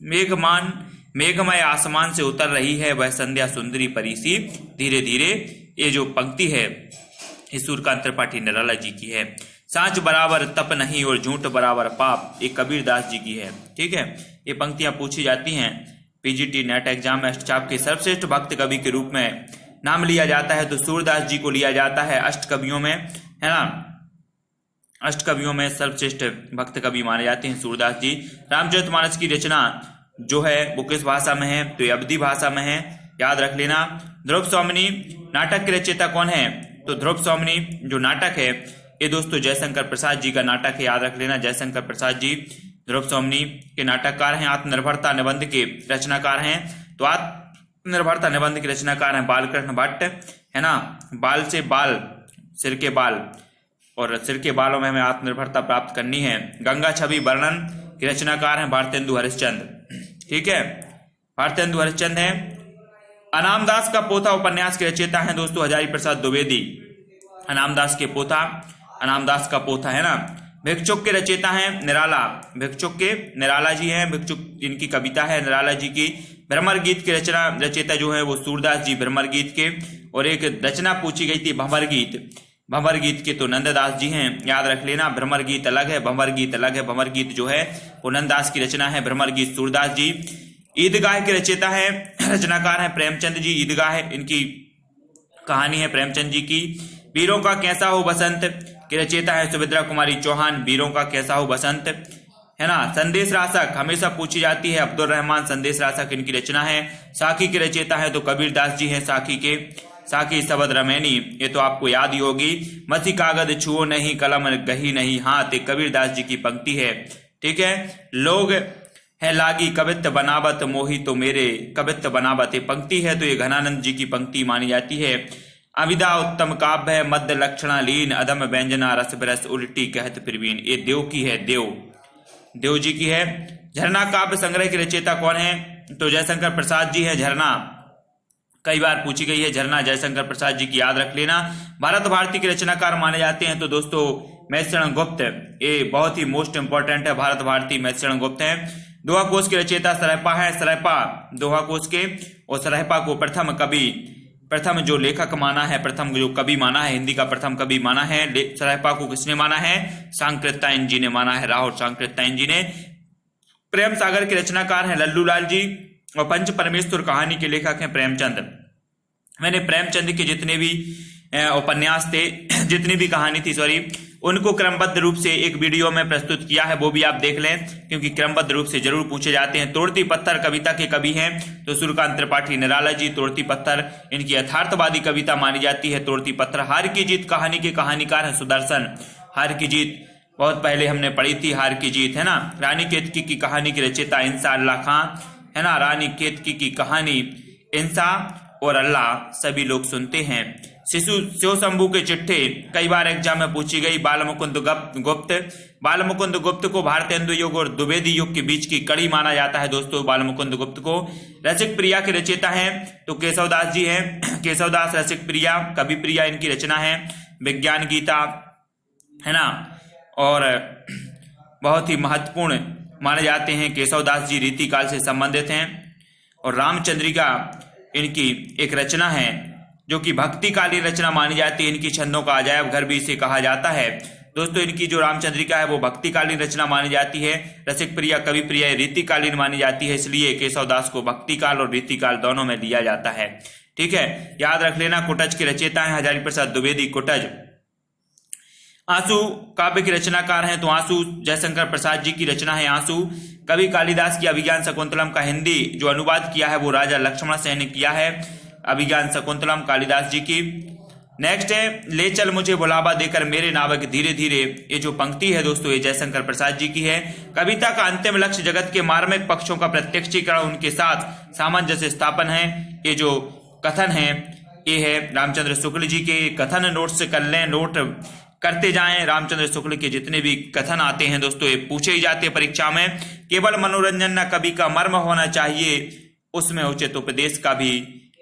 मेघमय आसमान से उतर रही है वह संध्या सुंदरी परीसी धीरे धीरे, ये जो पंक्ति है ये सूर्यकांत त्रिपाठी निराला जी की है। सांच बराबर तप नहीं और झूठ बराबर पाप, ये कबीरदास जी की है। ठीक है, ये पंक्तियां पूछी जाती हैं पीजीटी नेट एग्जाम में। अष्टचाप के सर्वश्रेष्ठ भक्त कवि के रूप में नाम लिया जाता है तो सूरदास जी को लिया जाता है अष्ट कवियों में, है ना। अष्ट कवियों में सर्वश्रेष्ठ भक्त कवि माने जाते हैं सूरदास जी। रामचरितमानस की रचना जो है वो किस भाषा में है, तो ये अवधी भाषा में है, याद रख लेना। ध्रुव स्वामिनी नाटक के रचयिता कौन है, तो ध्रुव स्वामिनी जो नाटक है ये दोस्तों जयशंकर प्रसाद जी का नाटक है, याद रख लेना। जयशंकर प्रसाद जी ध्रुव स्वामिनी के नाटककार हैं। आत्मनिर्भरता निबंध के रचनाकार हैं, तो आत्मनिर्भरता निबंध के रचनाकार हैं बालकृष्ण भट्ट, है ना। बाल से बाल, सिर के बाल, और सिर के बालों में हमें आत्मनिर्भरता प्राप्त करनी है। गंगा छवि वर्णन के रचनाकार हैं भारतेंदु हरिश्चंद्र। ठीक है, भारतेंदु हरिश्चंद्र है। अनामदास का पोथा उपन्यास के रचयिता हैं दोस्तों हजारी प्रसाद द्विवेदी। अनामदास के पोथा, अनामदास का पोथा, है ना। भिक्षुक के रचयिता हैं निराला, भिक्षुक के निराला जी हैं। भिक्षुक इनकी कविता है निराला जी की। भ्रमर गीत के रचयिता जो है वो सूरदास जी भ्रमर गीत के। और एक रचना पूछी गई थी भंवर गीत, भंवर गीत के तो नंददास जी हैं, याद रख लेना। भ्रमर गीत अलग है, भंवर गीत अलग है। भंवर गीत जो है वो नंददास की रचना है, भ्रमर गीत सूरदास जी। ईदगाह के रचयिता है, रचनाकार हैं प्रेमचंद जी। ईदगाह इनकी कहानी है प्रेमचंद जी की। वीरों का कैसा हो बसंत के रचयिता है सुभद्रा कुमारी चौहान। वीरों का कैसा हो बसंत, है ना। संदेश रासक हमेशा पूछी जाती है, अब्दुल रहमान संदेश रासक इनकी रचना है। साखी के रचयिता है तो कबीरदास जी हैं साखी के। साखी सबद रमैनी, ये तो आपको याद ही होगी। मसी कागज छुओ नहीं कलम गही नहीं हाथ, ये कबीरदास जी की पंक्ति है। ठीक है, लोग है लागी कवित्त बनावत मोही तो मेरे कवित्त बनावत, ये पंक्ति है तो ये घनानंद जी की पंक्ति मानी जाती है। अविदा उत्तम काव्य है मध्य लक्षणा लीन अधम व्यंजना रस बिरस उल्टी कहत प्रवीण, ये देव की है, देव जी की है। झरना काव्य संग्रह के रचयिता कौन है, तो जयशंकर प्रसाद जी है। झरना कई बार पूछी गई है, झरना जयशंकर प्रसाद जी की, याद रख लेना। भारत भारती के रचनाकार माने जाते हैं तो दोस्तों मैत्सरण गुप्त, ये बहुत ही मोस्ट इंपॉर्टेंट है। भारत भारती मैत्सरण गुप्त है। दोहा कोश के रचयिता सरहपा है। सरहपा दोहा कोश के, और सरहपा को प्रथम कवि, प्रथम जो लेखक माना है, प्रथम जो कवि माना है, हिंदी का प्रथम कवि माना है। सरहपा को किसने माना है, सांकृत्यायन जी ने माना है, राहुल सांकृत्यायन जी ने। प्रेम सागर के रचनाकार हैं लल्लू लाल जी, और पंच परमेश्वर कहानी के लेखक हैं प्रेमचंद। मैंने प्रेमचंद के जितने भी उपन्यास थे, जितनी भी कहानी थी सॉरी, उनको क्रमबद्ध रूप से एक वीडियो में प्रस्तुत किया है, वो भी आप देख लें क्योंकि क्रमबद्ध रूप से जरूर पूछे जाते हैं। तोड़ती पत्थर कविता के कवि हैं तो सूर्यकांत त्रिपाठी निराला जी। तोड़ती पत्थर इनकी यथार्थवादी कविता मानी जाती है। तोड़ती पत्थर। हार की जीत कहानी के कहानीकार हैं सुदर्शन। हार की जीत बहुत पहले हमने पढ़ी थी, हार की जीत, है ना। रानी केतकी की कहानी के रचयिता इंसा अल्लाह खां, है ना। रानी केतकी की कहानी इंसा और अल्लाह सभी लोग सुनते हैं। शिव शंभू के चिट्ठे कई बार एग्जाम में पूछी गई। बालमुकुंद गुप्त, बालमुकुंद गुप्त को भारतेंदु युग और द्विवेदी युग के बीच की कड़ी माना जाता है दोस्तों बालमुकुंद गुप्त को। रसिक प्रिया के रचयिता हैं तो केशवदास जी हैं। केशवदास रसिक प्रिया, कवि प्रिया इनकी रचना है। विज्ञान गीता, है ना, और बहुत ही महत्वपूर्ण माने जाते हैं। केशवदास जी रीतिकाल से संबंधित हैं। और रामचंद्रिका इनकी एक रचना है जो कि भक्तिकालीन रचना मानी जाती है। इनकी छंदों का अजायब घर भी इसे कहा जाता है दोस्तों। इनकी जो रामचंद्रिका है वो भक्तिकालीन रचना मानी जाती है। रसिक प्रिया, कवि प्रिया रीतिकालीन मानी जाती है, इसलिए केशवदास को भक्तिकाल और रीतिकाल दोनों में लिया जाता है। ठीक है, याद रख लेना। कुटज के रचयिता हैं हजारी प्रसाद द्विवेदी। कुटज। आंसू काव्य के रचनाकार हैं तो आंसू जयशंकर प्रसाद जी की रचना है आंसू। कवि कालिदास की अभिज्ञान शकुंतलम का हिंदी जो अनुवाद किया है वो राजा लक्ष्मण सेन ने किया है। अभिज्ञान शकुंतलम कालिदास जी की। नेक्स्ट है ले चल मुझे बुलावा देकर मेरे नावक धीरे धीरे, ये जो पंक्ति है दोस्तों ये जयशंकर प्रसाद जी की है। कविता का अंतिम लक्ष्य जगत के मार्मिक पक्षों का प्रत्यक्षीकरण, उनके साथ सामंजस्य स्थापन है, ये जो कथन है ए है रामचंद्र शुक्ल जी के कथन नोट्स कर लें, नोट करते जाएं। रामचंद्र शुक्ल के जितने भी कथन आते हैं दोस्तों ये पूछे ही जाते हैं परीक्षा में। केवल मनोरंजन न कवि का मर्म होना चाहिए, उसमें उचित उपदेश का भी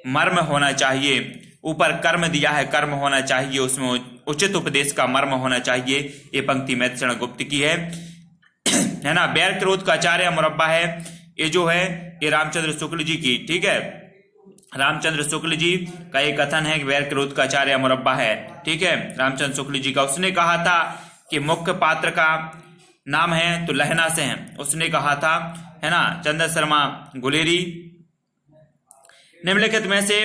मर्म होना चाहिए। ऊपर कर्म दिया है, कर्म होना चाहिए, उसमें उचित उपदेश का मर्म होना चाहिए। ये पंक्ति मैत्रेय गुप्त की है ना। बैर क्रोध का आचार्य मुरब्बा है, ये जो है ये रामचंद्र शुक्ल जी की, ठीक है, रामचंद्र शुक्ल जी का एक कथन है कि बैर क्रोध का आचार्य मुरब्बा है, ठीक है, रामचंद्र शुक्ल जी का। उसने कहा था कि मुख्य पात्र का नाम है तो लहना से है, उसने कहा था, है ना। चंद्र शर्मा गुलेरी। निम्नलिखित में से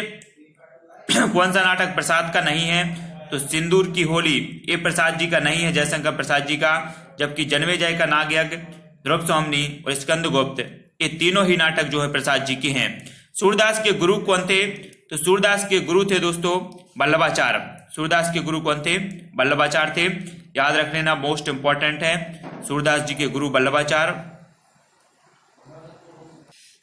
कौन सा नाटक प्रसाद का नहीं है? तो सिंदूर की होली ये प्रसाद जी का नहीं है, जयशंकर प्रसाद जी का। जबकि जन्मेजय का नागयज्ञ, ध्रुव स्वामिनी और स्कंदगुप्त ये तीनों ही नाटक जो है प्रसाद जी के हैं। सूरदास के गुरु कौन थे? तो सूरदास के गुरु थे दोस्तों वल्लभाचार्य। सूरदास के गुरु कौन थे? वल्लभाचार्य थे, याद रख लेना, मोस्ट इंपॉर्टेंट है। सूरदास जी के गुरु वल्लभाचार्य।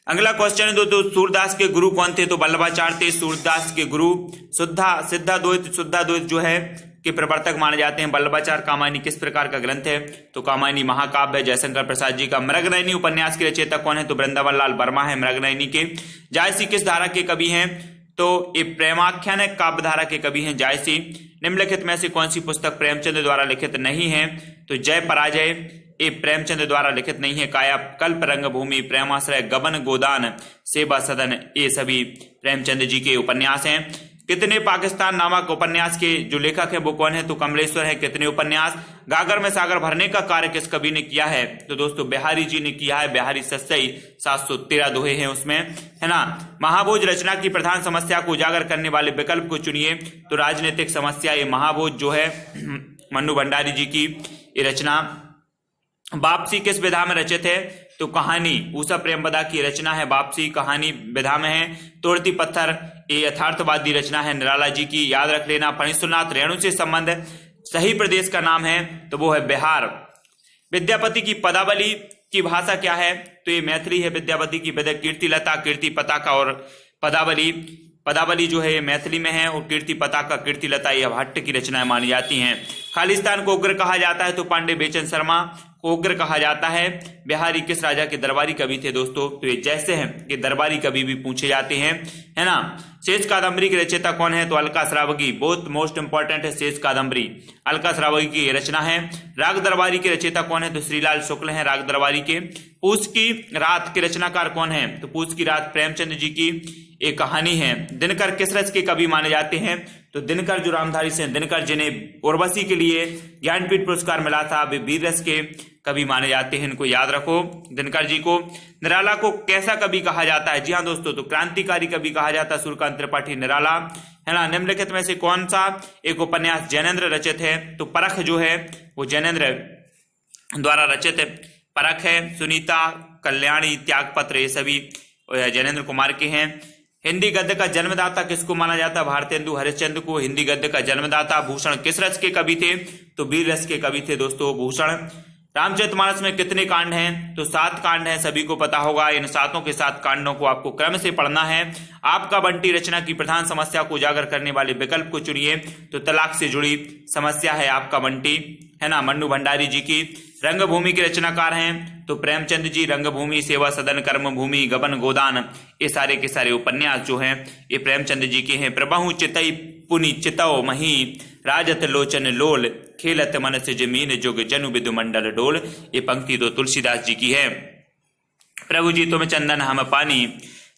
अगला क्वेश्चन है दोस्तों, सूरदास के गुरु कौन थे? तो वल्लभाचार्य थे। सूरदास के गुरु शुद्धाद्वैत जो है के प्रवर्तक माने जाते हैं वल्लभाचार्य। कामायनी किस प्रकार का ग्रंथ है? तो कामायनी महाकाव्य है जयशंकर प्रसाद जी का। मृगनयनी उपन्यास के रचयिता कौन है? तो वृंदावन लाल वर्मा है मृगनयनी के। जायसी किस धारा के कवि हैं? तो ये प्रेमाख्यान काव्य धारा के कवि हैं जायसी। निम्नलिखित में से कौन सी पुस्तक प्रेमचंद द्वारा लिखित नहीं है? तो जय पराजय ये प्रेमचंद द्वारा लिखित नहीं है। कायाकल्प, रंगभूमि, प्रेमाश्रय, गबन गोदान, सेवा सदन ये सभी प्रेमचंद जी के उपन्यास हैं। कितने पाकिस्तान नामक उपन्यास के जो लेखक है वो कौन है? तो कमलेश्वर है। कितने उपन्यास? गागर में सागर भरने का कार्य किस कवि ने किया है? तो दोस्तों बिहारी जी ने किया है। बिहारी सस्सई 713 दोहे हैं उसमें, है ना। महाभोज रचना की प्रधान समस्या को उजागर करने वाले विकल्प को चुनिए। तो राजनीतिक समस्या ये महाभोज जो है मन्नू भंडारी जी की ये रचना। वापसी किस विधा में रचित है? तो कहानी ऊषा प्रेमवदा की रचना है। वापसी कहानी विधा में है। तोड़ती पत्थर ये यथार्थवादी रचना है निराला जी की, याद रख लेना। फणीश्वरनाथ रेणु से संबंध सही प्रदेश का नाम है तो वो है बिहार। विद्यापति की पदावली की भाषा क्या है? तो ये मैथिली है विद्यापति की। कीर्ति लता, कीर्ति पताका और पदावली जो है ये मैथिली में है। और कीर्ति पताका, कीर्ति लता ये भट्ट की रचनाएं मानी जाती हैं। खालिस्तान को उग्र कहा जाता है तो पांडे बेचन शर्मा को उग्र कहा जाता है। बिहारी किस राजा के दरबारी कवि थे दोस्तों? तो ये जैसे हैं कि दरबारी कवि भी पूछे जाते हैं, है ना। शेष कादम्बरी के रचयिता कौन है? तो अलका श्रावगी, बहुत मोस्ट इंपॉर्टेंट है शेष कादम्बरी, अलका श्रावगी की रचना है। राग दरबारी के रचयिता कौन है? तो श्रीलाल शुक्ल हैं राग दरबारी के। पूस की रात के रचनाकार कौन है? तो पूस की रात प्रेमचंद जी की एक कहानी है। दिनकर किस रस के कवि माने जाते हैं? तो दिनकर जो रामधारी से दिनकर जिन्हें उर्वशी के लिए ज्ञानपीठ पुरस्कार मिला था वे वीर रस के कवि माने जाते हैं, इनको याद रखो दिनकर जी को। निराला को कैसा कवि कहा जाता है? जी हाँ दोस्तों, तो क्रांतिकारी कवि कहा जाता है सूर्यकांत त्रिपाठी निराला, है ना। निम्नलिखित में से कौन सा एक उपन्यास जैनेन्द्र रचित है? तो परख जो है वो जैनेन्द्र द्वारा रचित परख है। सुनीता, कल्याणी, त्यागपत्र ये सभी जैनेन्द्र कुमार के हैं। हिंदी गद्य का जन्मदाता किसको माना जाता है? भारतेंदु हरिश्चंद्र को हिंदी गद्य का जन्मदाता। भूषण किस रस के कवि थे? तो वीर रस के कवि थे दोस्तों भूषण। रामचरितमानस में कितने कांड हैं? तो 7 कांड हैं, सभी को पता होगा। इन 7 के 7 कांडों को आपको क्रम से पढ़ना है। आपका बंटी रचना की प्रधान समस्या को उजागर करने वाले विकल्प को चुनिए। तो तलाक से जुड़ी समस्या है आपका बंटी, है ना, मन्नू भंडारी जी की। रंगभूमि के रचनाकार हैं तो प्रेमचंद जी। रंगभूमि, सेवा सदन, कर्मभूमि, गबन गोदान ये सारे के सारे उपन्यास जो हैं ये प्रेमचंद जी के हैं। प्रभु चितई पुनि चितौ मही, राजत लोचन लोल, खेलत मन से जमीन जुग, जनु विदु मंडल डोल ये पंक्ति तो तुलसीदास जी की है। प्रभु जी तुम चंदन हम पानी,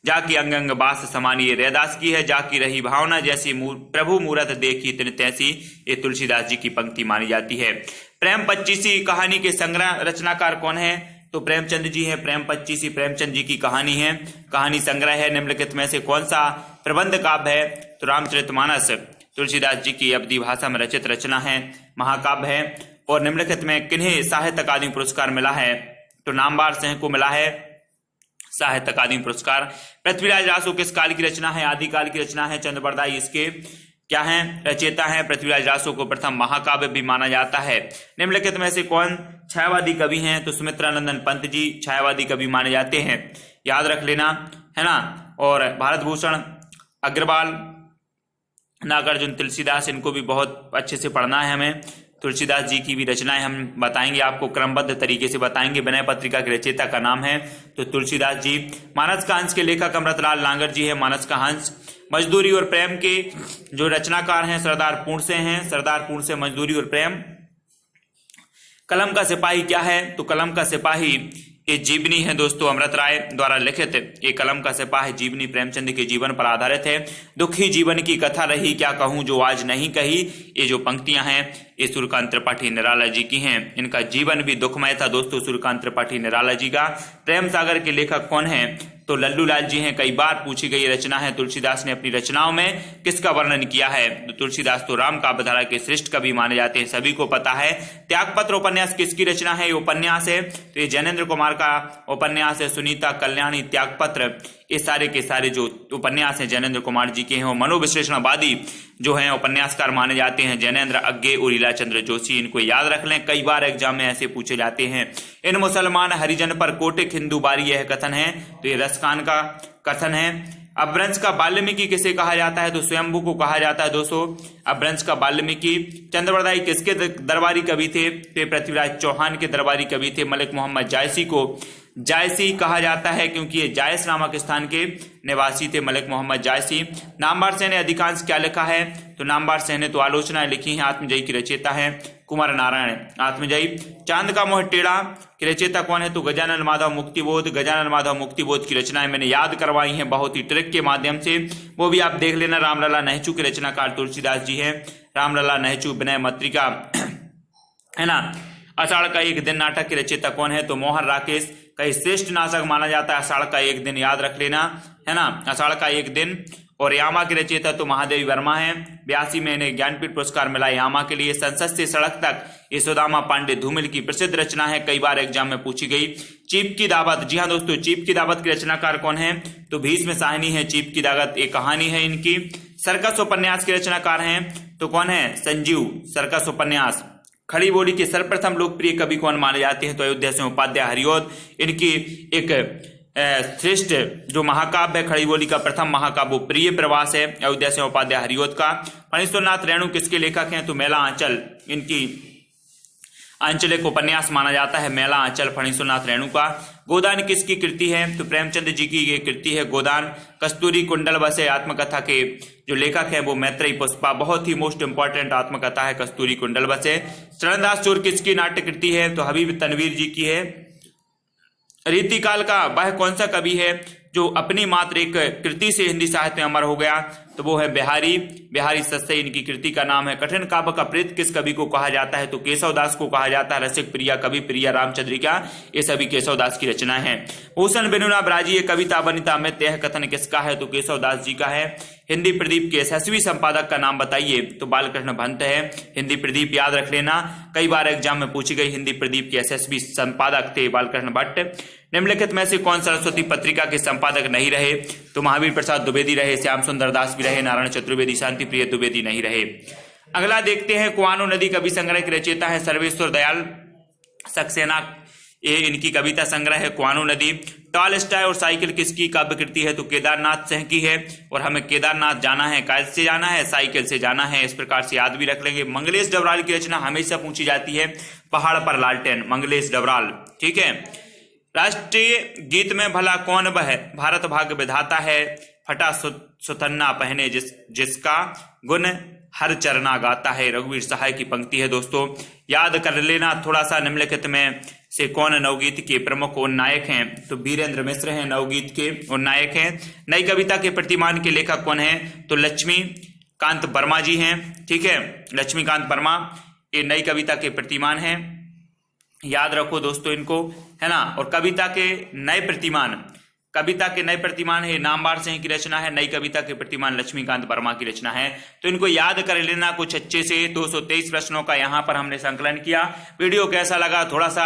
जाकी अंग अंग बास समानी ये रैदास की है। जाकी रही भावना जैसी प्रभु मूरत देखी तिन तैसी ये तुलसीदास जी की पंक्ति मानी जाती है। प्रेम पच्चीसी कहानी के संग्रह रचनाकार कौन है? तो प्रेमचंद जी हैं। प्रेम पच्चीसी प्रेमचंद जी की कहानी है, कहानी संग्रह है। निम्नलिखित में से कौन सा प्रबंध काव्य है? तो रामचरितमानस तुलसीदास जी की अवधी भाषा में रचित रचना है, महाकाव्य है। और निम्नलिखित में किन्हें साहित्य अकादमी पुरस्कार मिला है? तो नामवर सिंह को मिला है साहित्य अकादमी पुरस्कार। पृथ्वीराज रासो किस काल की रचना है? आदिकाल की रचना है। चंद्रबरदाई इसके क्या हैं? रचयिता हैं। पृथ्वीराज रासो को प्रथम महाकाव्य भी माना जाता है। निम्नलिखित में से कौन छायावादी कवि हैं? तो सुमित्रानंदन पंत जी छायावादी कवि माने जाते हैं, याद रख लेना, है ना। और भारत भूषण अग्रवाल नागार्जुन, तुलसीदास, इनको भी बहुत अच्छे से पढ़ना है हमें। तुलसीदास जी की भी रचनाएं हम बताएंगे, आपको क्रमबद्ध तरीके से बताएंगे। विनय पत्रिका के रचयिता का नाम है तो तुलसीदास जी। मानस का हंस के लेखक अमृतलाल नागर जी है, मानस का हंस। मजदूरी और प्रेम के जो रचनाकार हैं सरदार पूर्ण से हैं, सरदार पूर्ण से मजदूरी और प्रेम। कलम का सिपाही क्या है तो कलम का सिपाही ये जीवनी है दोस्तों, अमृत राय द्वारा लिखित ये कलम का सिपाही जीवनी प्रेमचंद के जीवन पर आधारित है। दुखी जीवन की कथा रही क्या कहूं जो आज नहीं कही, ये जो पंक्तियां हैं ये सूर्यकांत त्रिपाठी निराला जी की हैं। इनका जीवन भी दुखमय था दोस्तों, सूर्यकांत त्रिपाठी निराला जी का। प्रेम सागर के लेखक कौन है तो लल्लू लाल जी हैं। कई बार पूछी गई रचना है। तुलसीदास ने अपनी रचनाओं में किसका वर्णन किया है तो तुलसीदास तो राम काव्यधारा के श्रेष्ठ कवि माने जाते हैं, सभी को पता है। त्यागपत्र उपन्यास किसकी रचना है, ये उपन्यास है तो ये जैनेन्द्र कुमार का उपन्यास है। सुनीता कल्याणी त्यागपत्र, ये सारे के सारे जो उपन्यास हैं जैनेन्द्र कुमार जी के हैं। वो मनोविश्लेषणवादी जो हैं उपन्यासकार माने जाते हैं जैनेन्द्र अग्गे और लीला चंद्र जोशी, इनको याद रख लें, कई बार एग्जाम में ऐसे पूछे जाते हैं। इन मुसलमान हरिजन पर कोटिक हिंदू बारी, यह कथन है तो ये रसखान का कथन है। अपभ्रंश का वाल्मीकि किसे कहा जाता है तो स्वयंभू को कहा जाता है दोस्तों। अपभ्रंश का वाल्मीकि। चंद्रवरदाई किसके दरबारी कवि थे तो पृथ्वीराज चौहान के दरबारी कवि थे। मलिक मोहम्मद जायसी को जायसी कहा जाता है क्योंकि ये जायस नामक स्थान के निवासी थे मलिक मोहम्मद जायसी। नामवर सेन ने अधिकांश क्या लिखा है तो नामवर सेन ने तो आलोचनाएं लिखी हैं। आत्मजयी की रचयिता है कुमार नारायण आत्मजयी। चांद का मोह टेढ़ा की रचयिता कौन है तो गजानन माधव मुक्तिबोध। गजानन माधव मुक्तिबोध की रचनाएं मैंने याद करवाई हैं बहुत ही ट्रिक के माध्यम से, वो भी आप देख लेना। रामलला नहचू के रचनाकार तुलसीदास जी हैं। रामलला नहचू, विनय पत्रिका है ना। आषाढ़ का एक दिन नाटक के रचयिता कौन है तो मोहन राकेश। कई श्रेष्ठ नाटक माना जाता है आषाढ़ का एक दिन, याद रख लेना है ना। आषाढ़ का एक दिन। और यामा के रचयिता तो महादेवी वर्मा है। 82 में इन्हें ज्ञानपीठ पुरस्कार मिला यामा के लिए। संसद से सड़क तक ये सुदामा पांडे धूमिल की प्रसिद्ध रचना है, कई बार एग्जाम में पूछी गई। चीप की दावत, जी हाँ दोस्तों, चीप की दावत की रचनाकार कौन है तो भीष्म साहनी है। चीप की दावत एक कहानी है इनकी। सर्कस उपन्यास के रचनाकार हैं तो कौन है संजीव। सर्कस उपन्यास। खड़ी बोली के सर्वप्रथम लोकप्रिय कवि कौन माने जाते हैं तो अयोध्या सिंह उपाध्याय हरिऔध। इनकी एक श्रेष्ठ जो महाकाव्य है खड़ी बोली का प्रथम महाकाव्य प्रिय प्रवास है अयोध्या सिंह उपाध्याय हरिऔध का। फणीश्वरनाथ रेणु किसके लेखक हैं तो मेला आंचल, इनकी आंचलिक उपन्यास माना जाता है मेला आंचल फणीश्वरनाथ रेणु का। गोदान किसकी कृति है तो प्रेमचंद जी की ये कृति है गोदान। कस्तूरी कुंडल बसे आत्मकथा के जो लेखक है वो मैत्रेयी पुष्पा, बहुत ही मोस्ट इंपॉर्टेंट आत्मकथा है कस्तूरी कुंडल बसे। चरणदास चोर किसकी नाट्य कृति है तो हबीब तनवीर जी की है। रीतिकाल का वह कौन सा कवि है जो अपनी मात्र एक कृति से हिंदी साहित्य में अमर हो गया तो वो है बिहारी। बिहारी सस्ते इनकी कृति का नाम है। कठिन काव्य का प्रेत किस कवि को कहा जाता है तो केशव दास को कहा जाता है। रसिक प्रिया, कवि प्रिया, रामचंद्रिका, ये सभी केशव दास की रचनाएं हैं। भूषण बिनुना ब्राजी ये कविता वनिता में यह कथन किसका है तो केशव दास जी का है। हिंदी प्रदीप के यशस्वी संपादक का नाम बताइए तो बालकृष्ण भंत है। हिंदी प्रदीप याद रख लेना, कई बार एग्जाम में पूछी गई। हिंदी प्रदीप के यशस्वी संपादक थे बालकृष्ण भट्ट। निम्नलिखित में से कौन सरस्वती पत्रिका के संपादक नहीं रहे तो महावीर प्रसाद द्विवेदी रहे, श्याम सुंदर दास भी रहे, नारायण चतुर्वेदी, शांति प्रिय द्विवेदी नहीं रहे। अगला देखते हैं कुआनो नदी कवि संग्रह के रचयिता है सर्वेश्वर दयाल सक्सेना। ये इनकी कविता संग्रह है कुआनो नदी। टॉलस्टॉय और साइकिल किसकी काव्य कृति है तो केदारनाथ सिंह की है। और हमें केदारनाथ जाना है, कैसे जाना है साइकिल से जाना है, इस प्रकार से याद भी रख लेंगे। मंगलेश डबराल की रचना हमेशा पूछी जाती है पहाड़ पर लालटेन, मंगलेश डबराल, ठीक है। राष्ट्रीय गीत में भला कौन वह भारत भाग्य विधाता है, फटा सुथन्ना पहने जिसका गुण हर चरना गाता है। रघुवीर सहाय की पंक्ति है दोस्तों, याद कर लेना थोड़ा सा। निम्नलिखित में से कौन नवगीत के प्रमुख उन्नायक हैं तो वीरेंद्र मिश्र हैं नवगीत के उन्नायक हैं। नई कविता के प्रतिमान के लेखक कौन है तो लक्ष्मीकांत वर्मा जी हैं, ठीक है। लक्ष्मीकांत वर्मा ये नई कविता के प्रतिमान हैं, याद रखो दोस्तों इनको, है ना। और कविता के नए प्रतिमान है नामवर सिंह की रचना है। नई कविता के प्रतिमान लक्ष्मीकांत वर्मा की रचना है, तो इनको याद कर लेना कुछ अच्छे से। 223 प्रश्नों का यहाँ पर हमने संकलन किया। वीडियो कैसा लगा थोड़ा सा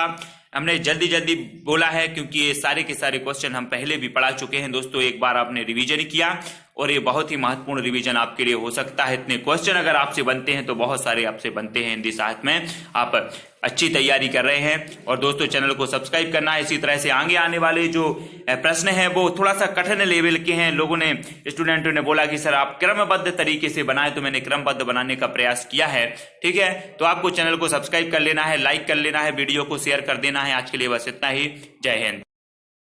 हमने जल्दी बोला है क्योंकि ये सारे के सारे क्वेश्चन हम पहले भी पढ़ा चुके हैं दोस्तों, एक बार आपने रिवीजन किया। और ये बहुत ही महत्वपूर्ण रिवीजन आपके लिए हो सकता है। इतने क्वेश्चन अगर आपसे बनते हैं तो बहुत सारे आपसे बनते हैं हिंदी साहित्य में। आप अच्छी तैयारी कर रहे हैं। और दोस्तों चैनल को सब्सक्राइब करना है। इसी तरह से आगे आने वाले जो प्रश्न हैं वो थोड़ा सा कठिन लेवल के हैं। लोगों ने, स्टूडेंटों ने बोला कि सर आप क्रमबद्ध तरीके से बनाए, तो मैंने क्रमबद्ध बनाने का प्रयास किया है। ठीक है, तो आपको चैनल को सब्सक्राइब कर लेना है, लाइक कर लेना है, वीडियो को शेयर कर देना है। आज के लिए बस इतना ही। जय हिंद।